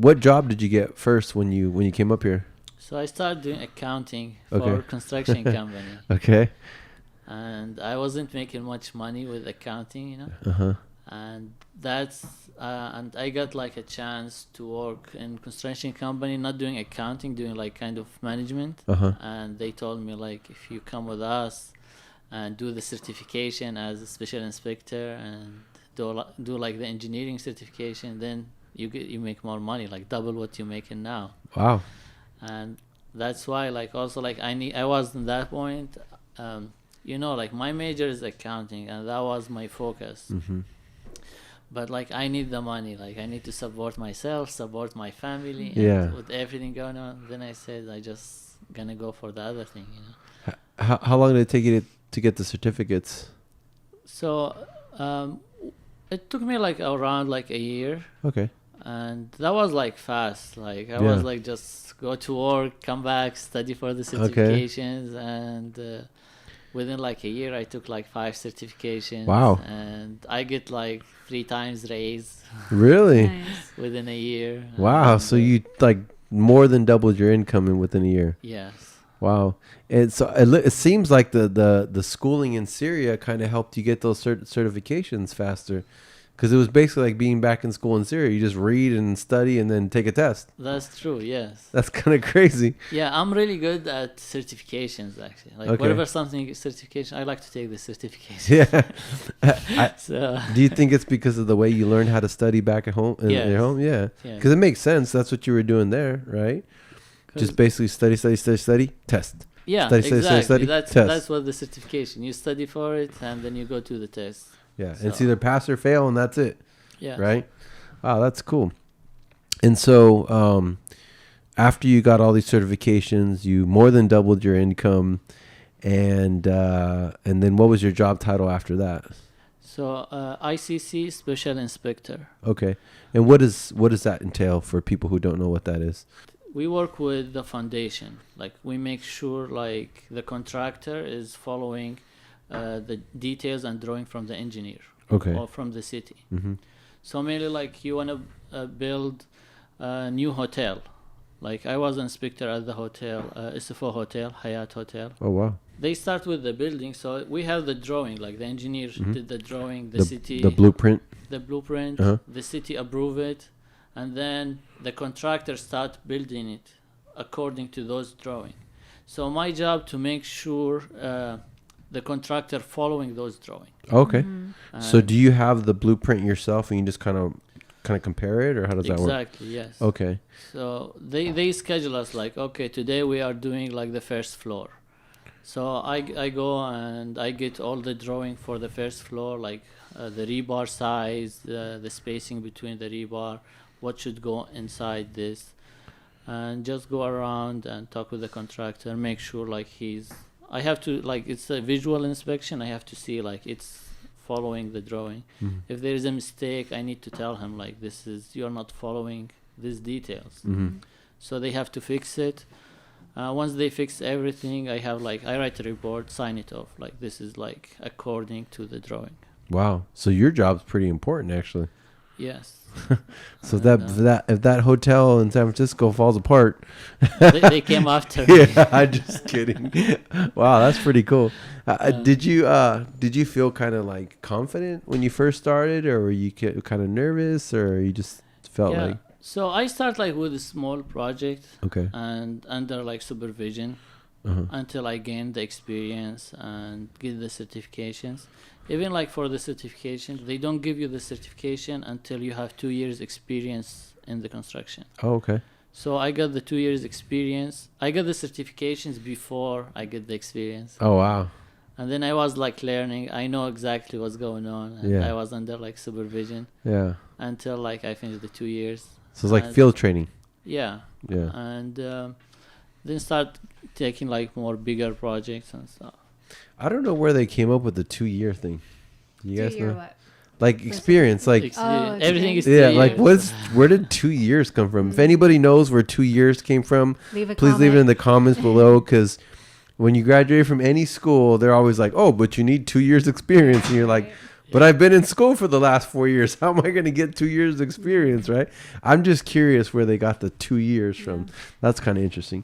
what job did you get first when you came up here? So I started doing accounting for a construction company. Okay. And I wasn't making much money with accounting, you know. Uh-huh. And that's and I got like a chance to work in construction company, not doing accounting, doing like kind of management. Uh-huh. And they told me like, if you come with us and do the certification as a special inspector and do like the engineering certification, then you make more money, like double what you're making now. Wow. And that's why like also like I was in that point, you know, like my major is accounting and that was my focus. Mm-hmm. But like I need the money, like I need to support myself, support my family. Yeah. And with everything going on, then I said I just gonna go for the other thing, you know. How long did it take you to get the certificates? So it took me like around like a year. Okay. And that was like fast. Like I was like just go to work, come back, study for the certifications, and within like a year I took like 5 certifications. Wow. And I get like 3 times raise. Really? Nice. Within a year. Wow. And, So you like more than doubled your income within a year. Yes. Wow. And so it seems like the schooling in Syria kind of helped you get those certifications faster. Because it was basically like being back in school in Syria. You just read and study and then take a test. That's true, yes. That's kind of crazy. Yeah, I'm really good at certifications, actually. Like, whatever something certification, I like to take the certification. Yeah. So, do you think it's because of the way you learned how to study back at home? In your home? Yeah. Because it makes sense. That's what you were doing there, right? Just basically study, test. Yeah, study, exactly. test. That's what the certification. You study for it, and then you go to the test. Yeah, so. It's either pass or fail, and that's it. Yeah. Right? Wow, that's cool. And so after you got all these certifications, you more than doubled your income. And then what was your job title after that? So ICC Special Inspector. Okay. And what does that entail for people who don't know what that is? We work with the foundation. Like we make sure like the contractor is following the details and drawing from the engineer. Okay. Or from the city. Mm-hmm. So mainly like you want to build a new hotel. Like I was an inspector at the hotel, Isfo Hotel, Hayat Hotel. Oh, wow. They start with the building. So we have the drawing, like the engineer did the drawing, the city. The blueprint. The blueprint, the city approve it. And then the contractor start building it according to those drawings. So my job to make sure the contractor following those drawings. Okay. Mm-hmm. So do you have the blueprint yourself and you just kind of compare it, or how does that work? Exactly, yes. Okay. So they schedule us like, okay, today we are doing like the first floor. So I go and I get all the drawing for the first floor, like the rebar size, the spacing between the rebar, what should go inside this, and just go around and talk with the contractor, make sure like I have to, like, it's a visual inspection. I have to see like it's following the drawing. Mm-hmm. If there is a mistake, I need to tell him like you're not following these details. Mm-hmm. So they have to fix it. Once they fix everything, I write a report, sign it off. Like this is like according to the drawing. Wow. So your job's pretty important, actually. Yes. So if that hotel in San Francisco falls apart, they came after me. Yeah, I'm just kidding. Wow, that's pretty cool. Did you feel kind of like confident when you first started, or were you kind of nervous, or you just felt like? So I start like with a small project. Okay. And under like supervision until I gain the experience and get the certifications. Even like for the certifications, they don't give you the certification until you have 2 years experience in the construction. Oh, okay. So I got the 2 years experience. I got the certifications before I get the experience. Oh, wow. And then I was like learning. I know exactly what's going on. And I was under like supervision. Yeah. Until like I finished the 2 years. So it's like field training. Yeah. Yeah. And then start taking like more bigger projects and stuff. I don't know where they came up with the 2 year thing. You guys know? What? Like experience, like everything is 2 yeah, years. like where did 2 years come from? If anybody knows where 2 years came from, please leave it in the comments below. Because when you graduate from any school, they're always like, "Oh, but you need 2 years experience," and you're like, But I've been in school for the last 4 years. How am I going to get 2 years experience, right? I'm just curious where they got the 2 years from. That's kind of interesting.